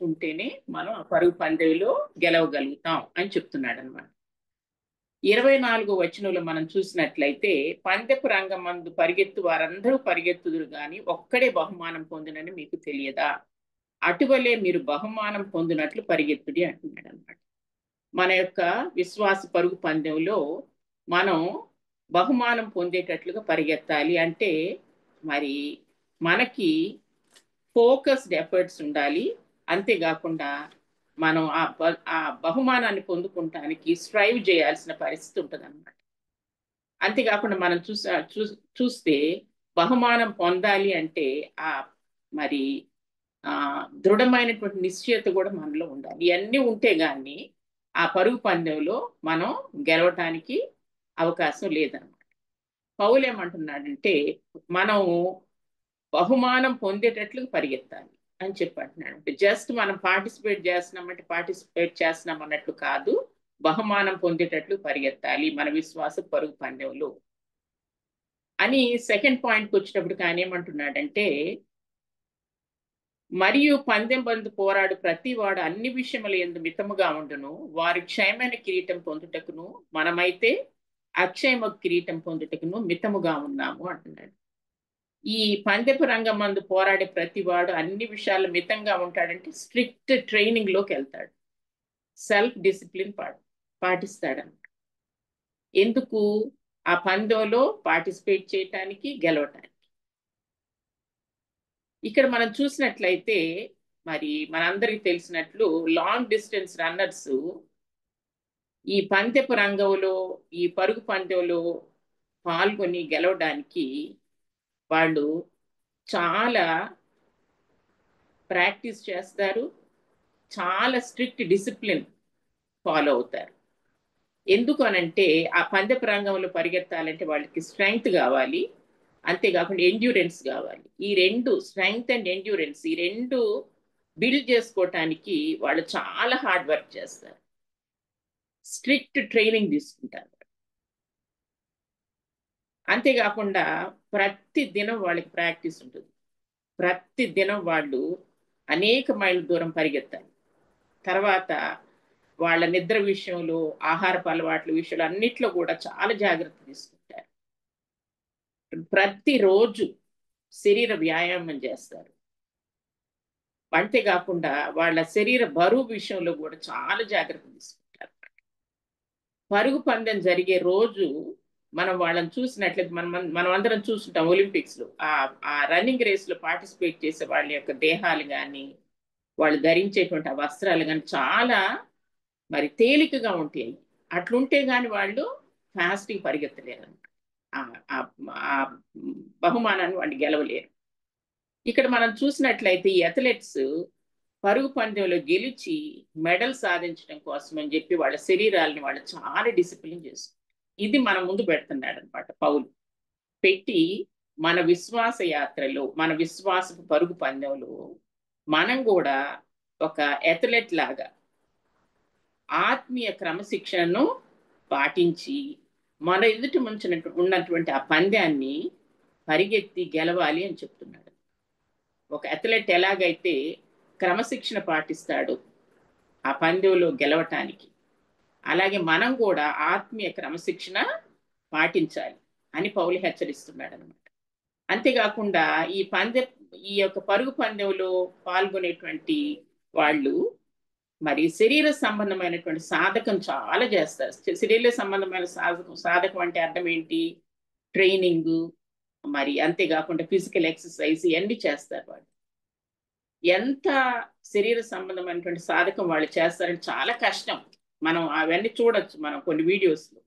ఉంటేనే మనం ఆ పరుగు పందెంలో గెలవగలుగుతాం అని చెప్తున్నాడు అనమాట. 24వ వచనంలో మనం చూసినట్లయితే, పందెపు రంగమందు పరిగెత్తు వారందరూ పరిగెత్తుదురు గాని ఒక్కడే బహుమానం పొందునని మీకు తెలియదా? అటువలే మీరు బహుమానం పొందినట్లు పరిగెత్తుడి అంటున్నాడు అనమాట. మన యొక్క విశ్వాస పరుగు పందెంలో మనం బహుమానం పొందేటట్లుగా పరిగెత్తాలి అంటే, మరి మనకి ఫోకస్డ్ ఎఫర్ట్స్ ఉండాలి. అంతేకాకుండా మనం ఆ బహుమానాన్ని పొందుకుంటానికి స్ట్రైవ్ చేయాల్సిన పరిస్థితి ఉంటుంది అనమాట. అంతేకాకుండా మనం చూస్తే బహుమానం పొందాలి అంటే ఆ మరి ఆ దృఢమైనటువంటి నిశ్చయత కూడా మనలో ఉండాలి. ఇవన్నీ ఉంటే గాని ఆ పరుగు పందెంలో మనం గెలవటానికి అవకాశం లేదన్నమాట. పౌలు ఏమంటున్నాడంటే, మనం బహుమానం పొందేటట్లు పరిగెత్తాలి అని చెప్పి అంటున్నాడు. అంటే జస్ట్ మనం పార్టిసిపేట్ చేస్తున్నాం అన్నట్లు కాదు, బహుమానం పొందేటట్లు పరిగెత్తాలి మన విశ్వాస పరుగు పందెంలో అని. సెకండ్ పాయింట్కి వచ్చేటప్పటికి ఆయన ఏమంటున్నాడంటే, మరియు పందెం బందు పోరాడు ప్రతి వాడు అన్ని విషయముల యందు మితముగా ఉండును, వారి క్షయమైన కిరీటం పొందుటకును మనమైతే అక్షయమ కిరీటం పొందుటకును మితముగా ఉన్నాము అంటున్నాడు. ఈ పందెపు రంగం మందు పోరాడే ప్రతి వాడు అన్ని విషయాలు మితంగా ఉంటాడంటే స్ట్రిక్ట్ ట్రైనింగ్ లోకి వెళ్తాడు, సెల్ఫ్ డిసిప్లిన్ పాటిస్తాడన్నమాట. ఎందుకు? ఆ పందెంలో పార్టిసిపేట్ చేయటానికి, గెలవటానికి. ఇక్కడ మనం చూసినట్లయితే మరి మనందరికి తెలిసినట్లు లాంగ్ డిస్టెన్స్ రన్నర్స్ ఈ పందెపు రంగంలో, ఈ పరుగు పందెంలో పాల్గొని గెలవడానికి వాళ్ళు చాలా ప్రాక్టీస్ చేస్తారు, చాలా స్ట్రిక్ట్ డిసిప్లిన్ ఫాలో అవుతారు. ఎందుకు అనంటే ఆ పందెపు రంగంలో పరిగెత్తాలంటే వాళ్ళకి స్ట్రెంగ్త్ కావాలి, అంతేకాకుండా ఎండ్యూరెన్స్ కావాలి. ఈ రెండు, స్ట్రెంగ్త్ అండ్ ఎండ్యూరెన్స్, ఈ రెండు బిల్డ్ చేసుకోవటానికి వాళ్ళు చాలా హార్డ్ వర్క్ చేస్తారు, స్ట్రిక్ట్ ట్రైనింగ్ తీసుకుంటారు. అంతేకాకుండా ప్రతి దినం వాళ్ళకి ప్రాక్టీస్ ఉంటుంది. ప్రతి దినం వాళ్ళు అనేక మైళ్ళ దూరం పరిగెత్తాలి. తర్వాత వాళ్ళ నిద్ర విషయంలో, ఆహారపు అలవాట్ల విషయంలో అన్నిట్లో కూడా చాలా జాగ్రత్త తీసుకుంటారు. ప్రతిరోజు శరీర వ్యాయామం చేస్తారు. అంతేకాకుండా వాళ్ళ శరీర బరువు విషయంలో కూడా చాలా జాగ్రత్త తీసుకుంటారు. పరుగు పందెం జరిగే రోజు మనం వాళ్ళని చూసినట్లయితే మనం అందరం చూస్తుంటాం ఒలింపిక్స్ లో, ఆ రన్నింగ్ రేస్ లో పార్టిసిపేట్ చేసే వాళ్ళ యొక్క దేహాలు కానీ, వాళ్ళు ధరించేటువంటి ఆ వస్త్రాలు కానీ చాలా మరి తేలికగా ఉంటాయి. అట్లుంటే గాని వాళ్ళు ఫాస్ట్గా పరిగెత్తలేరు, ఆ బహుమానాన్ని వాళ్ళు గెలవలేరు. ఇక్కడ మనం చూసినట్లయితే ఈ అథ్లెట్స్ పరుగు పందెంలో గెలిచి మెడల్ సాధించడం కోసం అని చెప్పి వాళ్ళ శరీరాలని వాళ్ళు చాలా డిసిప్లిన్ చేస్తారు. ఇది మన ముందు పెడుతున్నాడు అనమాట పౌలు. పెట్టి మన విశ్వాస యాత్రలో, మన విశ్వాస పరుగు పందెంలో మనం కూడా ఒక అథ్లెట్ లాగా ఆత్మీయ క్రమశిక్షణను పాటించి మన ఎదుటి ఉన్నటువంటి ఆ పందెాన్ని పరిగెత్తి గెలవాలి అని చెప్తున్నాడు. ఒక అథ్లెట్ ఎలాగైతే క్రమశిక్షణ పాటిస్తాడో ఆ పందెంలో గెలవటానికి, అలాగే మనం కూడా ఆత్మీయ క్రమశిక్షణ పాటించాలి అని పౌలు హెచ్చరిస్తున్నాడు అనమాట. అంతేకాకుండా ఈ యొక్క పరుగు పందెంలో పాల్గొనేటువంటి వాళ్ళు మరి శరీర సంబంధమైనటువంటి సాధకం చాలా చేస్తారు. శరీర సంబంధమైన సాధకం అంటే అర్థం ఏంటి? ట్రైనింగ్, మరి అంతేకాకుండా ఫిజికల్ ఎక్సర్సైజ్ ఇవన్నీ చేస్తారు. వాళ్ళు ఎంత శరీర సంబంధమైనటువంటి సాధకం వాళ్ళు చేస్తారంటే చాలా కష్టం. మనం అవన్నీ చూడొచ్చు మనం కొన్ని వీడియోస్లో.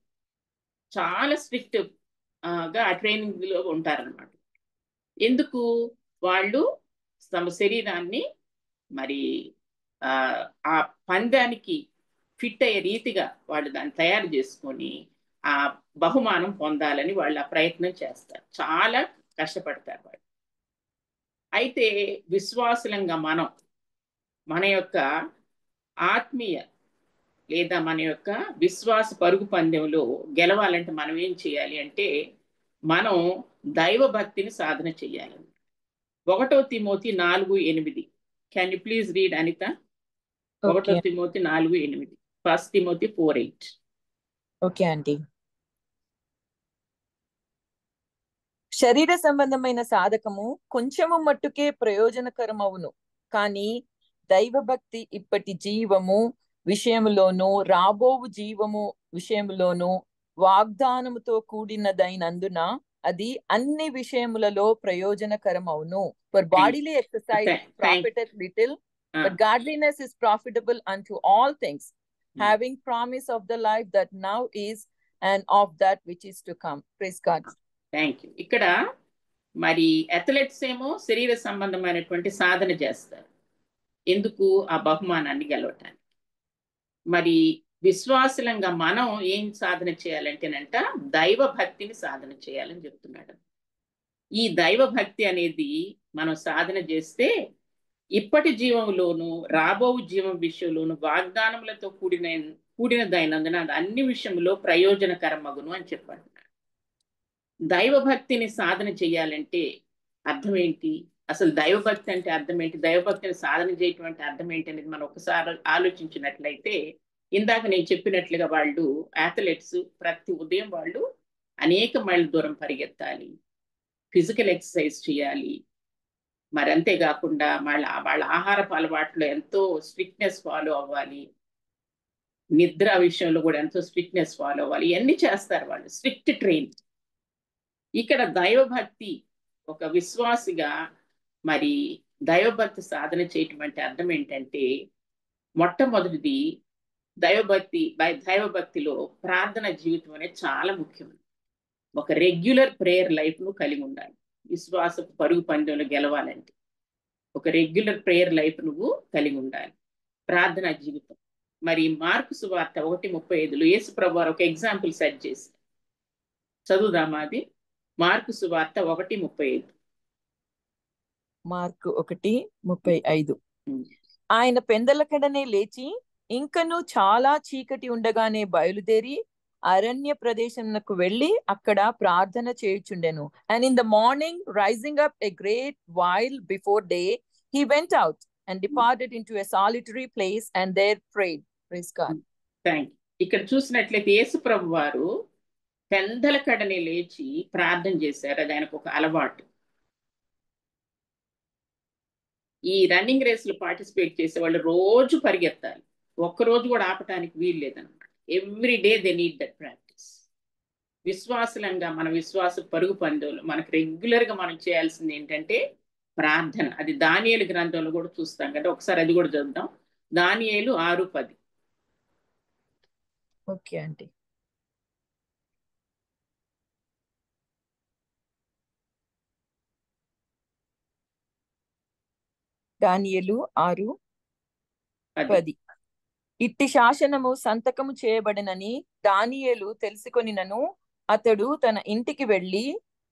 చాలా స్ట్రిక్ట్ గా ఆ ట్రైనింగ్ లో ఉంటారనమాట. ఎందుకు? వాళ్ళు తమ శరీరాన్ని మరి ఆ పందానికి ఫిట్ అయ్యే రీతిగా వాళ్ళు దాన్ని తయారు చేసుకొని ఆ బహుమానం పొందాలని వాళ్ళు ఆ ప్రయత్నం చేస్తారు, చాలా కష్టపడతారు వాళ్ళు. అయితే విశ్వాసులంగా మన యొక్క ఆత్మీయ లేదా మన యొక్క విశ్వాస పరుగు పందెంలో గెలవాలంటే మనం ఏం చేయాలి అంటే, మనం దైవ భక్తిని సాధన చేయాలి. 1 Timothy 4:8 can you please read Anitha? 1 okay Timothy 4:8, 1 Timothy 4:8. Okay aunty. శరీర సంబంధమైన సాధకము కొంచెము మట్టుకే ప్రయోజనకరమవును, కానీ దైవభక్తి ఇప్పటి జీవము విషయములోను రాబోవు జీవము విషయములోను వాగ్దానముతో కూడినదైనందున అది అన్ని విషయములలో ప్రయోజనకరమవును. For bodily exercise profiteth little, but godliness is profitable unto all things, having promise of the life that now is and of that which is to come. Praise God. Thank you. ఇక్కడ మరి athletes ఏమో శరీర సంబంధమైనటువంటి సాధన చేస్తారు, ఎందుకు? ఆ బహుమానాన్ని గెలవటానికి. మరి విశ్వాసులంగా మనం ఏం సాధన చేయాలంటేనంట దైవ భక్తిని సాధన చేయాలని చెప్తున్నాడు. ఈ దైవ భక్తి అనేది మనం సాధన చేస్తే ఇప్పటి జీవంలోను రాబో జీవం విషయంలోను వాగ్దానములతో కూడినదైనందున అది అన్ని విషయంలో ప్రయోజనకరమగును అని చెప్పాడు. దైవభక్తిని సాధన చేయాలంటే అర్థం ఏంటి? అసలు దైవభక్తి అంటే అర్థం ఏంటి? దైవభక్తిని సాధన చేయటువంటి అర్థం ఏంటి అనేది మనం ఒకసారి ఆలోచించినట్లయితే, ఇందాక నేను చెప్పినట్లుగా వాళ్ళు అథ్లెట్స్ ప్రతి ఉదయం వాళ్ళు అనేక మైళ్ళ దూరం పరిగెత్తాలి, ఫిజికల్ ఎక్సర్సైజ్ చేయాలి. మరి అంతేకాకుండా వాళ్ళ ఆహారపు అలవాట్లో ఎంతో స్ట్రిక్ట్నెస్ ఫాలో అవ్వాలి, నిద్ర విషయంలో కూడా ఎంతో స్ట్రిక్ట్నెస్ ఫాలో అవ్వాలి. ఇవన్నీ చేస్తారు వాళ్ళు, స్ట్రిక్ట్ ట్రైన్. ఇక్కడ దైవభక్తి ఒక విశ్వాసిగా మరి దైవభక్తి సాధన చేయటం అంటే అర్థం ఏంటంటే, మొట్టమొదటిది దైవభక్తిలో ప్రార్థన జీవితం అనేది చాలా ముఖ్యం. ఒక రెగ్యులర్ ప్రేయర్ లైఫ్ ను కలిగి ఉండాలి. విశ్వాసపు పరుగు పందెంలో గెలవాలంటే ఒక రెగ్యులర్ ప్రేయర్ లైఫ్ నువ్వు కలిగి ఉండాలి, ప్రార్థనా జీవితం. మరి మార్కు సువార్త 1:35 యేసు ప్రభువారు ఒక ఎగ్జాంపుల్ సెట్ చేసి చదువుదామా? అది మార్కు సువార్త 1:35. మార్కు 1:35. ఆయన పెందలకడనే లేచి ఇంకను చాలా చీకటి ఉండగానే బయలుదేరి అరణ్య ప్రదేశమునకు వెళ్ళి అక్కడ ప్రార్థన చేయుచుండెను. And in the morning rising up a great while before day he went out and departed into a solitary place and there prayed. Praise God. Thank you. ఇక్కడ చూసినట్లయితే యేసు ప్రభువారు పెందలకడనే లేచి ప్రార్థన చేశారు. అది ఆయనకు ఒక అలవాటు. ఈ రన్నింగ్ రేస్లు పార్టిసిపేట్ చేసే వాళ్ళు రోజు పరిగెత్తాలి, ఒక్కరోజు కూడా ఆపటానికి వీలు లేదనమాట. Every day they need that practice. విశ్వాసులంగా మన విశ్వాస పరుగు పందెంలో మనకు రెగ్యులర్గా మనం చేయాల్సింది ఏంటంటే ప్రార్థన. అది దానియేలు గ్రంథంలో కూడా చూస్తాం కదా, ఒకసారి అది కూడా చదువుదాం. దానియేలు 6:10. Okay aunty. దానియేలు 6:10. ఇట్టి శాసనము సంతకము చేయబడినని దానియేలు తెలుసుకొనినను అతడు తన ఇంటికి వెళ్ళి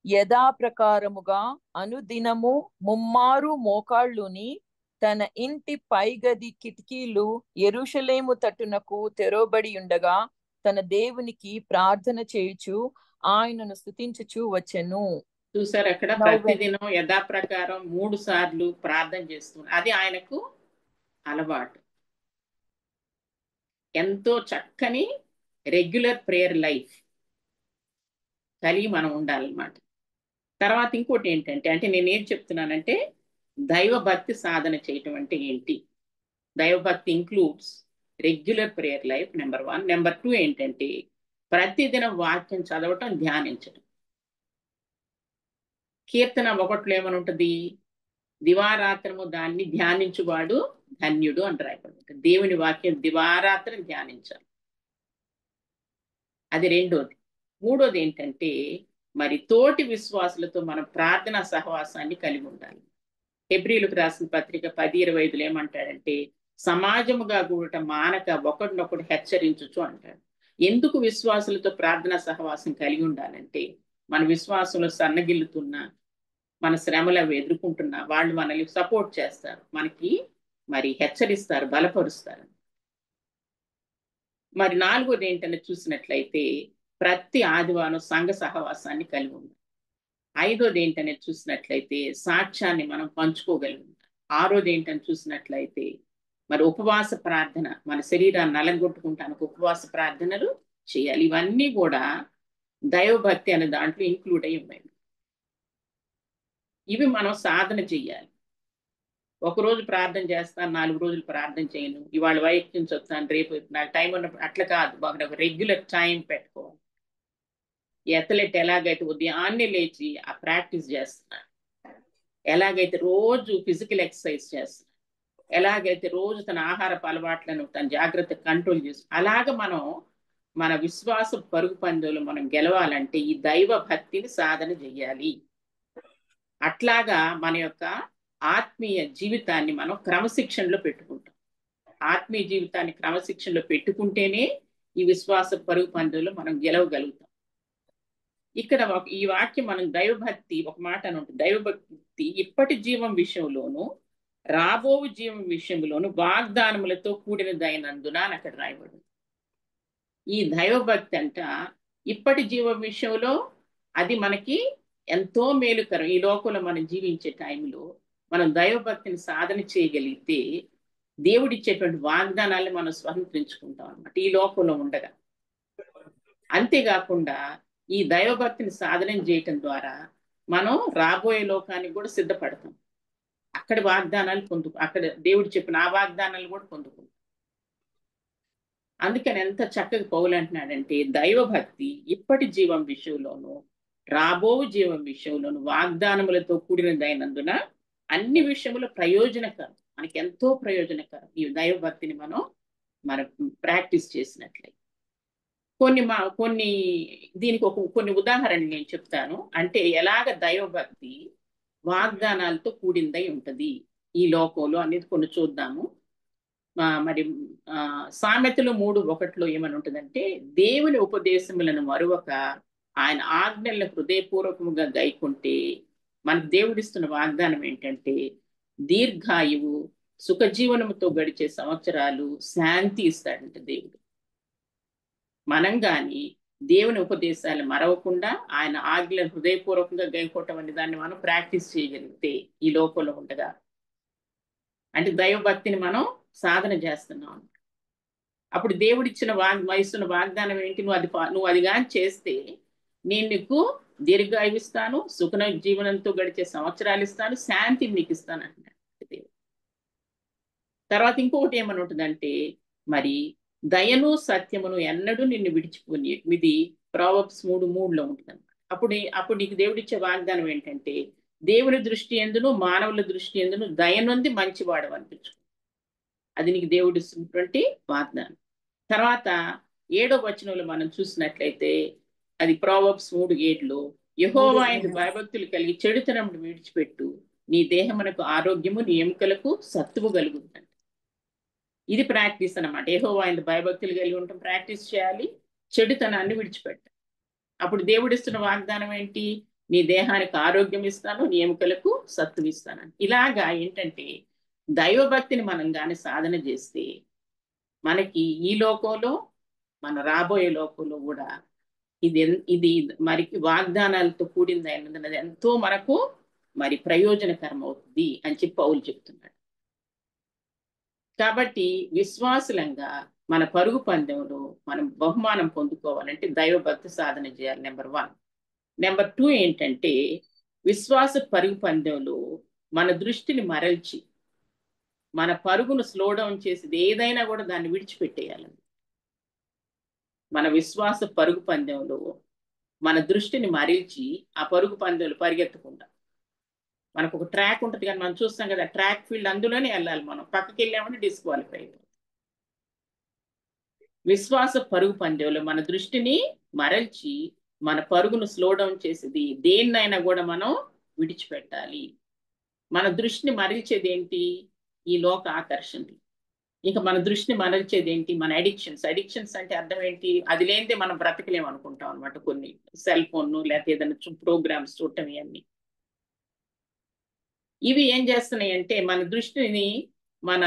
యథాప్రకారముగా అనుదినము 3 మోకాళ్ళుని తన ఇంటి పైగది కిటికీలు యెరూషలేము తట్టునకు తెరవబడి ఉండగా తన దేవునికి ప్రార్థన చేయుచు ఆయనను స్తుతించుచు వచ్చెను. చూసారు అక్కడ ప్రతిదినం యథాప్రకారం 3 సార్లు ప్రార్థన చేస్తున్నారు. అది ఆయనకు అలవాటు. ఎంతో చక్కని రెగ్యులర్ ప్రేయర్ లైఫ్ కలిగి మనం ఉండాలన్నమాట. తర్వాత ఇంకోటి ఏంటంటే, అంటే నేనేం చెప్తున్నానంటే దైవభక్తి సాధన చేయటం అంటే ఏంటి? దైవభక్తి includes regular prayer life, number 1. Number 2 ఏంటంటే ప్రతిదినం వాక్యం చదవటం, ధ్యానించడం. కీర్తన 1లో ఏమని ఉంటుంది? దివారాత్రము దాన్ని ధ్యానించువాడు ధన్యుడు అని రాయబడి ఉంటుంది. దేవుని వాక్యం దివారాత్రం ధ్యానించాలి. అది రెండోది. మూడోది ఏంటంటే మరి తోటి విశ్వాసులతో మనం ప్రార్థనా సహవాసాన్ని కలిగి ఉండాలి. హెబ్రీలకు రాసిన పత్రిక 10:25 ఏమంటాడంటే సమాజముగా కూడట మానక ఒకరినొకడు హెచ్చరించుచు అంటాడు. ఎందుకు విశ్వాసులతో ప్రార్థనా సహవాసం కలిగి ఉండాలంటే మన విశ్వాసంలో సన్నగిల్లుతున్నా, మన శ్రమలు అవి ఎదుర్కొంటున్నా వాళ్ళు మనల్ని సపోర్ట్ చేస్తారు, మనకి మరి హెచ్చరిస్తారు, బలపరుస్తారు. మరి 4వది ఏంటనే చూసినట్లయితే ప్రతి ఆదివారం సంఘ సహవాసాన్ని కలిగి ఉంది. 5వది ఏంటనే చూసినట్లయితే సాక్ష్యాన్ని మనం పంచుకోగలిగి ఉంటాం. ఆ రోజు ఏంటని చూసినట్లయితే మరి ఉపవాస ప్రార్థన, మన శరీరాన్ని నలగొట్టుకుంటానికి ఉపవాస ప్రార్థనలు చేయాలి. ఇవన్నీ కూడా దైవభక్తి అనే దాంట్లో ఇంక్లూడ్ అయి ఉన్నాయి. ఇవి మనం సాధన చెయ్యాలి. ఒకరోజు ప్రార్థన చేస్తాను, 4 రోజులు ప్రార్థన చేయను, ఇవాళ వైద్యం వస్తాను, రేపు నాకు టైం ఉన్నప్పుడు అట్లా కాదు. ఒక రెగ్యులర్ టైం పెట్టుకోవాలి. ఎథలెట్ ఎలాగైతే ఉదయాన్నే లేచి ఆ ప్రాక్టీస్ చేస్తున్నాడు, ఎలాగైతే రోజు ఫిజికల్ ఎక్సర్సైజ్ చేస్తున్నాడు, ఎలాగైతే రోజు తన ఆహారపు అలవాట్లను తన జాగ్రత్త కంట్రోల్ చేస్తుంది, అలాగ మనం మన విశ్వాస పరుగు పందెంలో మనం గెలవాలంటే ఈ దైవ భక్తిని సాధన చెయ్యాలి. అట్లాగా మన యొక్క ఆత్మీయ జీవితాన్ని మనం క్రమశిక్షణలో పెట్టుకుంటాం. ఆత్మీయ జీవితాన్ని క్రమశిక్షణలో పెట్టుకుంటేనే ఈ విశ్వాస పరుగు పందెంలో మనం గెలవగలుగుతాం. ఇక్కడ ఈ వాక్యం మనం దైవభక్తి ఒక మాట అని ఉంటుంది. దైవభక్తి ఇప్పటి జీవం విషయంలోను రాబో జీవం విషయంలోను వాగ్దానములతో కూడినదైనందున అని అక్కడ రాయబడింది. ఈ దైవభక్తి అంట ఇప్పటి జీవం విషయంలో అది మనకి ఎంతో మేలుకరం. ఈ లోకంలో మనం జీవించే టైంలో మనం దైవభక్తిని సాధన చేయగలిగితే దేవుడిచ్చేటువంటి వాగ్దానాన్ని మనం స్వతంత్రించుకుంటాం అన్నమాట ఈ లోకంలో ఉండగా. అంతేకాకుండా ఈ దైవభక్తిని సాధన చేయటం ద్వారా మనం రాబోయే లోకానికి కూడా సిద్ధపడతాం. అక్కడ వాగ్దానాలు అక్కడ దేవుడు చెప్పిన ఆ వాగ్దానాలు కూడా పొందుకుంటాం. అందుకని ఎంత చక్కగా పౌలు అంటున్నాడంటే దైవభక్తి ఇప్పటి జీవం విషయంలోను రాబో జీవం విషయంలోను వాగ్దానములతో కూడినదైనందున అన్ని విషయముల ప్రయోజనకరం, మనకి ఎంతో ప్రయోజనకరం ఈ దైవభక్తిని మనం ప్రాక్టీస్ చేసినట్లయితే. కొన్ని దీనికి కొన్ని ఉదాహరణలు నేను చెప్తాను. అంటే ఎలాగ దైవభక్తి వాగ్దానాలతో కూడిందై ఉంటది ఈ లోకంలో అనేది కొన్ని చూద్దాము. మరి సామెతలు 3:1 ఏమని ఉంటుందంటే దేవుని ఉపదేశములను మరువక ఆయన ఆజ్ఞలను హృదయపూర్వకముగా గైకుంటే మనకు దేవుడిస్తున్న వాగ్దానం ఏంటంటే దీర్ఘాయువు, సుఖజీవనముతో గడిచే సంవత్సరాలు, శాంతి ఇస్తాడంట దేవుడు. మనం కానీ దేవుని ఉపదేశాలు మరవకుండా ఆయన ఆజ్ఞలను హృదయపూర్వకంగా గైకోవటం అనే దాన్ని మనం ప్రాక్టీస్ చేయగలిగితే ఈ లోకంలో ఉండగా, అంటే దైవభక్తిని మనం సాధన చేస్తున్నాం. అప్పుడు దేవుడిచ్చిన ఇస్తున్న వాగ్దానం ఏంటి? నువ్వు అది కానీ చేస్తే నేను నీకు దీర్ఘాయువు ఇస్తాను, సుఖ జీవనంతో గడిచే సంవత్సరాలు ఇస్తాను, శాంతిని నీకు ఇస్తాను అంటున్నాడు దేవుడు. తర్వాత ఇంకొకటి ఏమని ఉంటుందంటే మరి దయను సత్యమును ఎన్నడూ నిన్ను విడిచిపోని, ఇది ప్రావర్బ్స్ 3:3 ఉంటుంది. అప్పుడు నీకు దేవుడిచ్చే వాగ్దానం ఏంటంటే దేవుని దృష్టి ఎందును మానవుల దృష్టి ఎందును దయనుంది మంచివాడు అనిపించు. అది నీకు దేవుడు ఇస్తున్నటువంటి వాగ్దానం. తర్వాత 7వ వచనంలో మనం చూసినట్లయితే అది ప్రావర్బ్స్ 3:7 యెహోవా యందు భయభక్తులు కలిగి చెడుతనమును విడిచిపెట్టు, నీ దేహమునకు ఆరోగ్యము, నీ ఎముకలకు సత్తువు కలుగుతుంది. ఇది ప్రాక్టీస్ అన్నమాట. యెహోవా యందు భయభక్తులు కలిగి ఉండటం ప్రాక్టీస్ చేయాలి, చెడుతనాన్ని విడిచిపెట్టాలి. అప్పుడు దేవుడిస్తున్న వాగ్దానం ఏంటి? నీ దేహానికి ఆరోగ్యం ఇస్తాను, నీ ఎముకలకు సత్తువు ఇస్తాను. ఇలాగా ఏంటంటే దైవభక్తిని మనం కానీ సాధన చేస్తే మనకి ఈ లోకంలో మన రాబోయే లోకంలో కూడా ఇది మరి వాగ్దానాలతో కూడింది అయినది ఎంతో మనకు మరి ప్రయోజనకరం అవుతుంది అని చెప్పి పౌలు చెప్తున్నాడు. కాబట్టి విశ్వాసులంగా మన పరుగు పందెంలో మనం బహుమానం పొందుకోవాలంటే దైవభక్తి సాధన చేయాలి. నెంబర్ 1. నెంబర్ 2 ఏంటంటే విశ్వాస పరుగు పందెంలో మన దృష్టిని మరల్చి మన పరుగును స్లో డౌన్ చేసేది ఏదైనా కూడా దాన్ని విడిచిపెట్టేయాలని. మన విశ్వాస పరుగు పందెంలో మన దృష్టిని మరల్చి ఆ పరుగు పందెంలో పరిగెత్తకుండా, మనకు ఒక ట్రాక్ ఉంటుంది కానీ మనం చూస్తాం కదా ట్రాక్ ఫీల్డ్, అందులోనే వెళ్ళాలి. మనం పక్కకి వెళ్ళామంటే డిస్క్వాలిఫై అయిపోతుంది. విశ్వాస పరుగు పందెంలో మన దృష్టిని మరల్చి మన పరుగును స్లో డౌన్ చేసేది దేన్నైనా కూడా మనం విడిచిపెట్టాలి. మన దృష్టిని మరల్చేది ఏంటి? ఈ లోక ఆకర్షణలు. ఇంకా మన దృష్టిని మరల్చేది ఏంటి? మన అడిక్షన్స్ అంటే అర్థం ఏంటి? అది లేనిదే మనం బ్రతకలేము అనుకుంటాం అనమాట. కొన్ని సెల్ ఫోన్ లేకపోతే ఏదైనా ప్రోగ్రామ్స్ చూడటం, ఇవి ఏం చేస్తున్నాయి అంటే మన దృష్టిని మన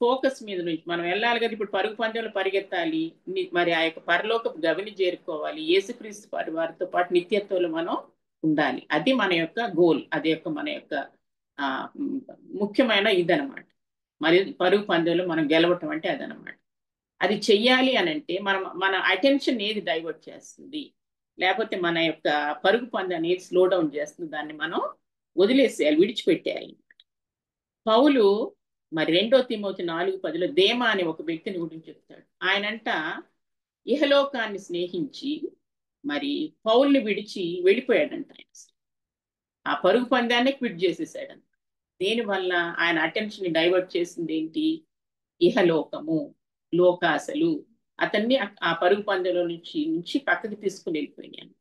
ఫోకస్ మీద నుంచి మనం వెళ్ళాలి కదా. ఇప్పుడు పరుగు పందెంలో పరిగెత్తాలి, మరి ఆ యొక్క పరలోకపు గవిని చేరుకోవాలి, యేసుక్రీస్తు వారితో పాటు నిత్యత్వంలో మనం ఉండాలి. అది మన యొక్క గోల్, అది మన యొక్క ముఖ్యమైన ఇదనమాట. మరి పరుగు పందెంలో మనం గెలవటం అంటే అదనమాట. అది చెయ్యాలి అని అంటే మన అటెన్షన్ ఏది డైవర్ట్ చేస్తుంది, లేకపోతే మన యొక్క పరుగు పందెం ఏది స్లో డౌన్ చేస్తుంది, దాన్ని మనం వదిలేసేయాలి, విడిచిపెట్టేయాలి. పౌలు మరి 2 తిమోతి 4:10 దేమా అనే ఒక వ్యక్తిని గురించి చెప్తాడు. ఆయనంట ఇహలోకాన్ని స్నేహించి మరి పౌల్ని విడిచి వెళ్ళిపోయాడంట. ఆయన ఆ పరుగు పందాన్ని క్విట్ చేసేసాడంట. దేనివల్ల ఆయన అటెన్షన్ డైవర్ట్ చేసింది ఏంటి? ఇహలోకము, లోకాసలు అతన్ని ఆ పరుగు పందెంలో నుంచి పక్కకి తీసుకుని వెళ్ళిపోయినాయి.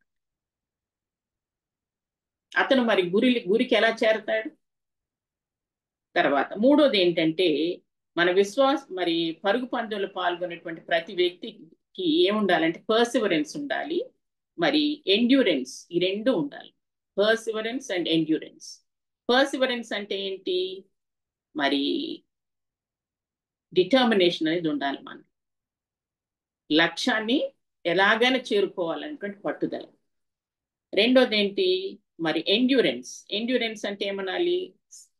అతను మరి గురికి ఎలా చేరతాడు? తర్వాత మూడోది ఏంటంటే మన మరి పరుగు పందెంలో పాల్గొనేటువంటి ప్రతి వ్యక్తికి ఏముండాలంటే పర్సివరెన్స్ ఉండాలి, మరి ఎండ్యూరెన్స్, ఈ రెండు ఉండాలి. Perseverance and endurance. పర్సివరెన్స్ అంటే ఏంటి? మరి డిటర్మినేషన్ అనేది ఉండాలి. మన లక్ష్యాన్ని ఎలాగైనా చేరుకోవాలనేటువంటి పట్టుదల. రెండోది ఏంటి? మరి ఎండ్యూరెన్స్. ఎండ్యూరెన్స్ అంటే ఏమనాలి?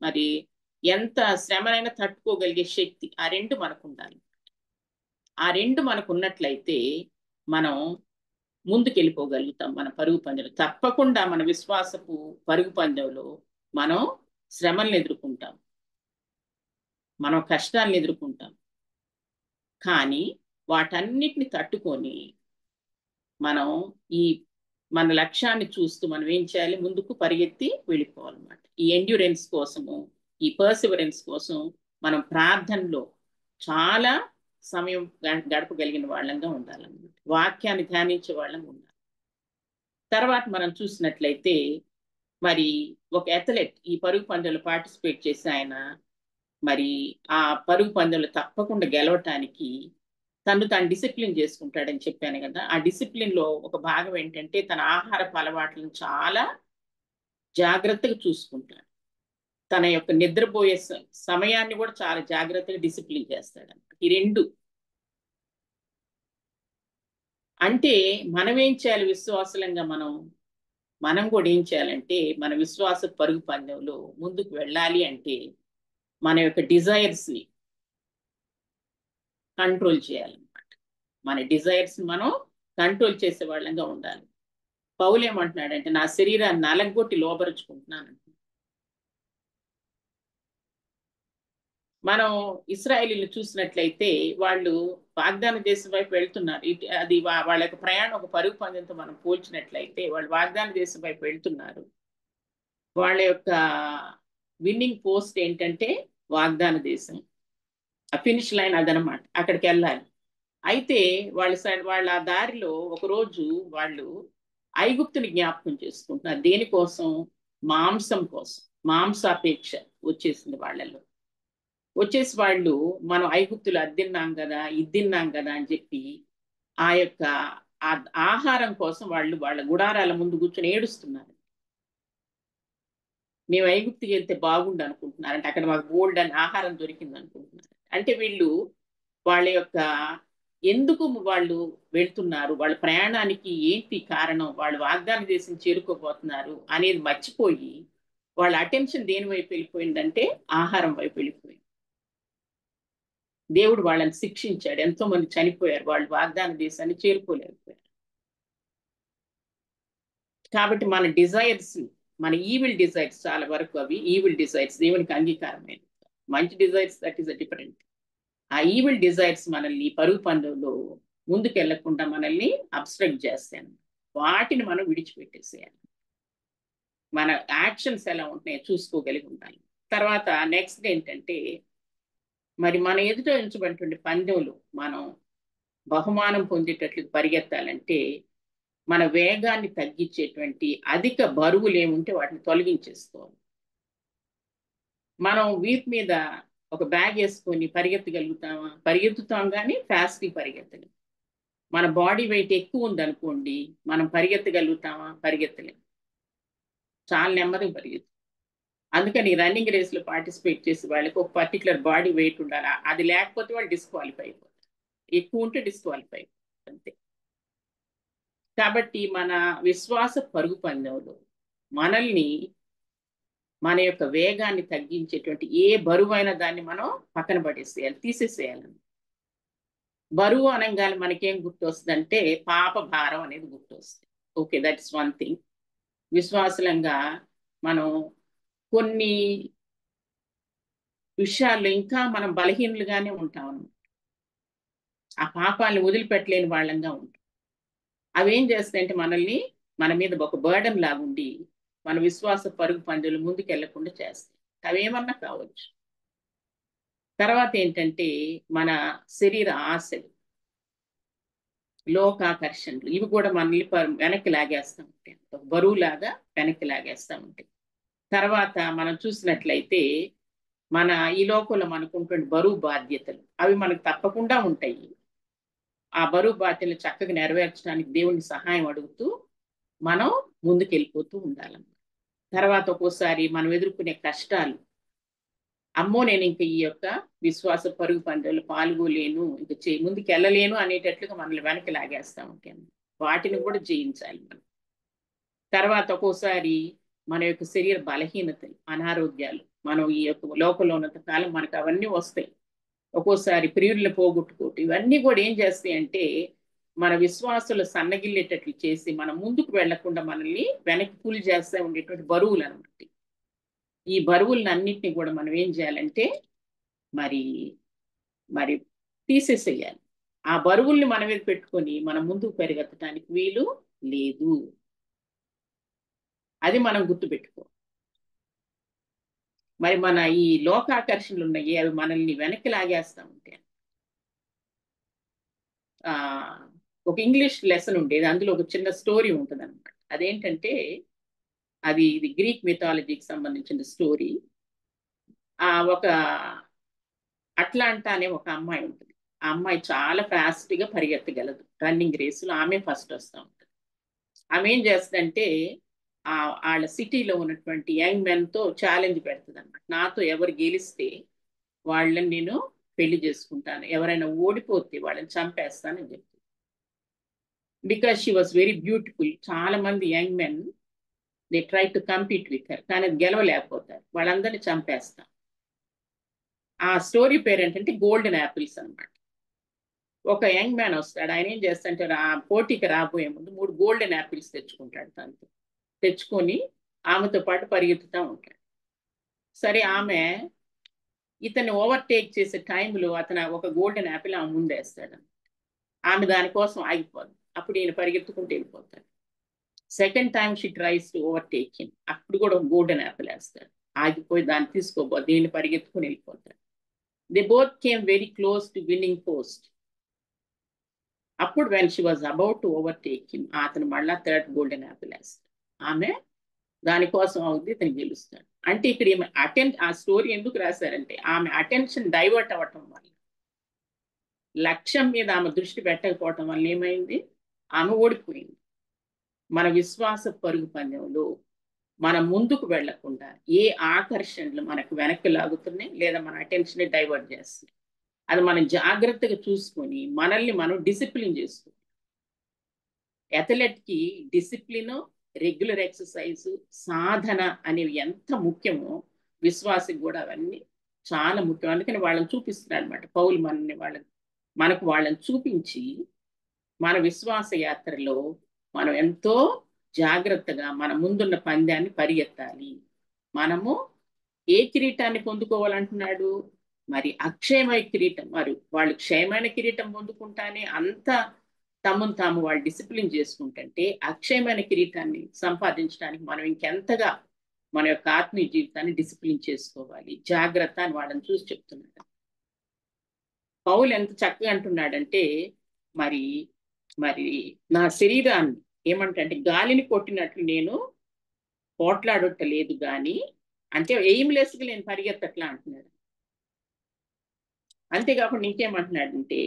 మరి ఎంత శ్రమనైనా తట్టుకోగలిగే శక్తి. ఆ రెండు మనకు ఉండాలి. ఆ రెండు మనకు ఉన్నట్లయితే మనం ముందుకెళ్ళిపోగలుగుతాం మన పరుగు పందెంలో. తప్పకుండా మన విశ్వాసపు పరుగు పందెంలో మనం శ్రమల్ని ఎదుర్కొంటాం, మనం కష్టాలను ఎదుర్కొంటాం. కానీ వాటన్నిటిని తట్టుకొని మనం ఈ మన లక్ష్యాన్ని చూస్తూ మనం ఏం చేయాలి? ముందుకు పరిగెత్తి వెళ్ళిపోవాలన్నమాట. ఈ ఎండ్యూరెన్స్ కోసము, ఈ పర్సివరెన్స్ కోసం మనం ప్రార్థనలో చాలా సమయం గడపగలిగిన వాళ్ళంగా ఉండాలన్నమాట. వాక్యాన్ని ధ్యానించే వాళ్ళంగా ఉండాలి. తర్వాత మనం చూసినట్లయితే మరి ఒక అథ్లెట్ ఈ పరుగు పందెంలో పార్టిసిపేట్ చేసి ఆయన మరి ఆ పరుగు పందెంలో తప్పకుండా గెలవటానికి తాను డిసిప్లిన్ చేసుకుంటాడని చెప్పాను కదా. ఆ డిసిప్లిన్ లో ఒక భాగం ఏంటంటే తన ఆహారపు అలవాట్లను చాలా జాగ్రత్తగా చూసుకుంటాడు. తన యొక్క నిద్రపోయే సమయాన్ని కూడా చాలా జాగ్రత్తగా డిసిప్లిన్ చేస్తాడు. ఈ రెండు అంటే మనం ఏం చేయాలి? విశ్వాసంగా మనం కూడా ఏం చేయాలంటే మన విశ్వాస పరుగు పందెంలో ముందుకు వెళ్ళాలి అంటే మన యొక్క డిజైర్స్ ని కంట్రోల్ చేయాలన్నమాట. మన డిజైర్స్ మనం కంట్రోల్ చేసే వాళ్ళంగా ఉండాలి. పౌలు ఏమంటున్నాడంటే నా శరీరాన్ని నలగొట్టి లోబరుచుకుంటున్నాను. మనం ఇశ్రాయేలీలు చూసినట్లయితే వాళ్ళు వాగ్దాన దేశం వైపు వెళ్తున్నారు. అది వాళ్ళ యొక్క ప్రయాణం ఒక పరుగు పందెంతో మనం పోల్చినట్లయితే వాళ్ళు వాగ్దాన దేశం వైపు వెళ్తున్నారు. వాళ్ళ యొక్క విన్నింగ్ పోస్ట్ ఏంటంటే వాగ్దాన దేశం. ఆ ఫినిష్ లైన్ అదనమాట, అక్కడికి వెళ్ళాలి. అయితే వాళ్ళ దారిలో ఒకరోజు వాళ్ళు ఐగుప్తుని జ్ఞాపకం చేసుకుంటున్నారు. దేనికోసం? మాంసం కోసం. మాంసాపేక్ష వచ్చేసింది వాళ్ళలో. వచ్చేసి వాళ్ళు మనం ఐగుప్తులు అది తిన్నాం కదా, ఇది తిన్నాం కదా అని చెప్పి ఆ యొక్క ఆహారం కోసం వాళ్ళ గుడారాల ముందు కూర్చొని ఏడుస్తున్నారు. మేము ఐగుప్తుకి వెళ్తే బాగుండు అనుకుంటున్నారు, అంటే అక్కడ మాకు గోల్డ్ అని ఆహారం దొరికింది అనుకుంటున్నారు. అంటే వీళ్ళు వాళ్ళ యొక్క ఎందుకు వాళ్ళు వెళ్తున్నారు, వాళ్ళ ప్రయాణానికి ఏంటి కారణం, వాళ్ళు వాగ్దాన దేశం చేరుకోబోతున్నారు అనేది మర్చిపోయి వాళ్ళ అటెన్షన్ దేని వైపు వెళ్ళిపోయిందంటే ఆహారం వైపు వెళ్ళిపోయింది. దేవుడు వాళ్ళని శిక్షించాడు. ఎంతో మంది చనిపోయారు, వాళ్ళు వాగ్దాన దేశాన్ని చేరుకోలేకపోయారు. కాబట్టి మన డిజైర్స్, మన ఈవిల్ డిజైర్స్ చాలా వరకు అవి ఈవిల్ డిజైర్స్, దేవునికి అంగీకారమైన. మంచి desires that is a different. ఆ ఈవిల్ డిజైర్స్ మనల్ని పరుగు పందెంలో ముందుకు వెళ్లకుండా మనల్ని అబ్స్ట్రక్ట్ చేస్తాను. వాటిని మనం విడిచిపెట్టేసేయాలి. మన యాక్షన్స్ ఎలా ఉంటున్నాయో చూసుకోగలిగి ఉండాలి. తర్వాత నెక్స్ట్ ఏంటంటే మరి మన ఎదుట ఉంచబడినటువంటి పందెంలు మనం బహుమానం పొందేటట్లు పరిగెత్తాలంటే మన వేగాన్ని తగ్గించేటువంటి అధిక బరువులు ఏముంటే వాటిని తొలగించేసుకోవాలి. మనం వీపు మీద ఒక బ్యాగ్ వేసుకొని పరిగెత్తగలుగుతామా? పరిగెత్తుతాం, కానీ ఫాస్ట్గా పరిగెత్తలేం. మన బాడీ వెయిట్ ఎక్కువ ఉందనుకోండి, మనం పరిగెత్తగలుగుతామా? పరిగెత్తలేం, చాలా నెమ్మదిగా పరిగెత్తు. అందుకని రన్నింగ్ రేస్లో పార్టిసిపేట్ చేసే వాళ్ళకి ఒక పర్టికులర్ బాడీ వెయిట్ ఉండాలి. అది లేకపోతే వాళ్ళు డిస్క్వాలిఫై అయిపోతారు, ఎక్కువ ఉంటే డిస్క్వాలిఫై అయిపోతారు అంతే. కాబట్టి మన విశ్వాస పరుగు పందెంలో మనల్ని మన యొక్క వేగాన్ని తగ్గించేటువంటి ఏ బరువైన దాన్ని మనం పక్కన పడేసేయాలి, తీసేసేయాలి. బరువు అనగానే మనకేం గుర్తొస్తుందంటే పాప భారం అనేది గుర్తొస్తుంది. Okay, that is one thing. విశ్వాసులంగా మనం కొన్ని విషయాల్లో ఇంకా మనం బలహీనులుగానే ఉంటాం. ఆ పాపాలను వదిలిపెట్టలేని వాళ్ళంగా ఉంటాం. అవేం చేస్తాయంటే మనల్ని మన మీద ఒక బర్డన్ లాగుండి మన విశ్వాస పరుగు పందులు ముందుకు వెళ్లకుండా చేస్తాయి. అవేమన్నా కావచ్చు. తర్వాత ఏంటంటే మన శరీర ఆశలు, లోకాకర్షణలు, ఇవి కూడా మనల్ని వెనక్కి లాగేస్తూ ఉంటాయి. ఒక బరువులాగా వెనక్కి లాగేస్తూ ఉంటాయి. తర్వాత మనం చూసినట్లయితే మన ఈ లోకంలో మనకుంటున్న బరువు బాధ్యతలు అవి మనకు తప్పకుండా ఉంటాయి. ఆ బరువు బాధ్యతలు చక్కగా నెరవేర్చడానికి దేవుని సహాయం అడుగుతూ మనం ముందుకు వెళ్ళిపోతూ ఉండాలన్నమాట. తర్వాత ఒక్కోసారి మనం ఎదుర్కొనే కష్టాలు, అమ్మో నేను ఇంక ఈ యొక్క విశ్వాస పరుగు పందాలు పాల్గొలేను, ఇంక ముందుకు వెళ్ళలేను అనేటట్లుగా మనల్ని వెనక్కి లాగేస్తూ ఉంటాను. వాటిని కూడా జయించాలి మనం. తర్వాత ఒక్కోసారి మన యొక్క శరీర బలహీనతలు, అనారోగ్యాలు, మనం ఈ యొక్క లోకంలో ఉన్నంత కాలం మనకు అవన్నీ వస్తాయి. ఒక్కోసారి ప్రియులను పోగొట్టుకోవటం, ఇవన్నీ కూడా ఏం చేస్తాయి అంటే మన విశ్వాసులు సన్నగిల్లేటట్లు చేసి మనం ముందుకు వెళ్లకుండా మనల్ని వెనక్కి పుల్ చేస్తూ ఉండేటువంటి బరువులు అనమాట. ఈ బరువులన్నింటినీ కూడా మనం ఏం చేయాలంటే మరి మరి తీసేసేయాలి. ఆ బరువుల్ని మన మీద పెట్టుకొని మనం ముందుకు పెరగటానికి వీలు లేదు. అది మనం గుర్తుపెట్టుకో. మరి మన ఈ లోకాకర్షణలు ఉన్నాయి, అవి మనల్ని వెనక్కి లాగేస్తూ ఉంటాయి. ఒక ఇంగ్లీష్ లెసన్ ఉండేది, అందులో ఒక చిన్న స్టోరీ ఉంటుంది అనమాట. అదేంటంటే ఇది గ్రీక్ మిథాలజీకి సంబంధించిన స్టోరీ. ఒక అట్లాంటా అనే ఒక అమ్మాయి ఉంటుంది. ఆ అమ్మాయి చాలా ఫాస్ట్గా పరిగెత్తగలదు. రన్నింగ్ రేసులో ఆమె ఫస్ట్ వస్తూ ఉంటుంది. ఆమె ఏం చేస్తుందంటే వాళ్ళ సిటీలో ఉన్నటువంటి యంగ్ మెన్తో ఛాలెంజ్ పెడుతుంది అనమాట. నాతో ఎవరు గెలిస్తే వాళ్ళని నేను పెళ్లి చేసుకుంటాను, ఎవరైనా ఓడిపోతే వాళ్ళని చంపేస్తానని చెప్తుంది. Because she was very beautiful. చాలా మంది young men they try to compete with her, కానీ అది గెలవలేకపోతారు, వాళ్ళందరినీ చంపేస్తాం. ఆ స్టోరీ పేరు ఏంటంటే గోల్డెన్ యాపిల్స్ అనమాట. ఒక యంగ్ మ్యాన్ వస్తాడు, ఆయన ఏం చేస్తాడంటే ఆ పోటీకి రాబోయే ముందు 3 గోల్డెన్ యాపిల్స్ తెచ్చుకుంటాడు. తనతో తెచ్చుకొని ఆమెతో పాటు పరిగెత్తుతూ ఉంటాడు. సరే, ఆమె ఇతన్ని ఓవర్టేక్ చేసే టైంలో అతను ఒక గోల్డెన్ యాపిల్ ఆమె ముందేస్తాడు. ఆమె దానికోసం ఆగిపోదు. అప్పుడు ఈయన పరిగెత్తుకుంటూ వెళ్ళిపోతాడు. Second time she tries to overtake him. అప్పుడు కూడా ఒక గోల్డెన్ యాపిల్ వేస్తాడు. ఆగిపోయి దాన్ని తీసుకోబోదు, దీన్ని పరిగెత్తుకుని వెళ్ళిపోతాడు. They both came very close to winning post. అప్పుడు when she was about to overtake him, అతను మళ్ళా థర్డ్ గోల్డెన్ యాపిల్ వేస్తాడు. ఆమె దానికోసం అవుద్ది, ఇతను గెలుస్తాడు. అంటే ఇక్కడ ఆ స్టోరీ ఎందుకు రాశారంటే ఆమె అటెన్షన్ డైవర్ట్ అవ్వటం వల్ల, లక్ష్యం మీద ఆమె దృష్టి పెట్టకపోవటం వల్ల ఏమైంది, ఆమె ఓడిపోయింది. మన విశ్వాస పరుగు పందెంలో మనం ముందుకు వెళ్లకుండా ఏ ఆకర్షణలు మనకు వెనక్కి లాగుతున్నాయి లేదా మన అటెన్షన్ డైవర్ట్ చేస్తున్నాయి, అది మనం జాగ్రత్తగా చూసుకొని మనల్ని మనం డిసిప్లిన్ చేసుకోవాలి. అథ్లెట్కి డిసిప్లిన్, రెగ్యులర్ ఎక్సర్సైజ్, సాధన అనేవి ఎంత ముఖ్యమో విశ్వాసికి కూడా అవన్నీ చాలా ముఖ్యం. అందుకని వాళ్ళని చూపిస్తున్నారు అనమాట పౌలు. మనకు వాళ్ళని చూపించి మన విశ్వాస యాత్రలో మనం ఎంతో జాగ్రత్తగా మన ముందున్న పందాన్ని పరిగెత్తాలి. మనము ఏ కిరీటాన్ని పొందుకోవాలంటున్నాడు, మరి అక్షయమైన కిరీటం. మరి వాళ్ళు క్షయమైన కిరీటం పొందుకుంటానే అంత తమను తాము వాళ్ళు డిసిప్లిన్ చేసుకుంటుంటే అక్షయమైన కిరీటాన్ని సంపాదించడానికి మనం ఇంకెంతగా మన యొక్క ఆత్మీయ జీవితాన్ని డిసిప్లిన్ చేసుకోవాలి, జాగ్రత్త అని వాళ్ళని చూసి చెప్తున్నాడు. పౌలు ఎంత చక్కగా అంటున్నాడంటే మరి మరి నా శరీరాన్ని ఏమంటే గాలిని కొట్టినట్లు నేను పోట్లాడొట్టలేదు కానీ, అంటే ఎయిమ్లెస్గా నేను పరిగెత్తట్లా అంటున్నాడు. అంతేకాకుండా ఇంకేమంటున్నాడంటే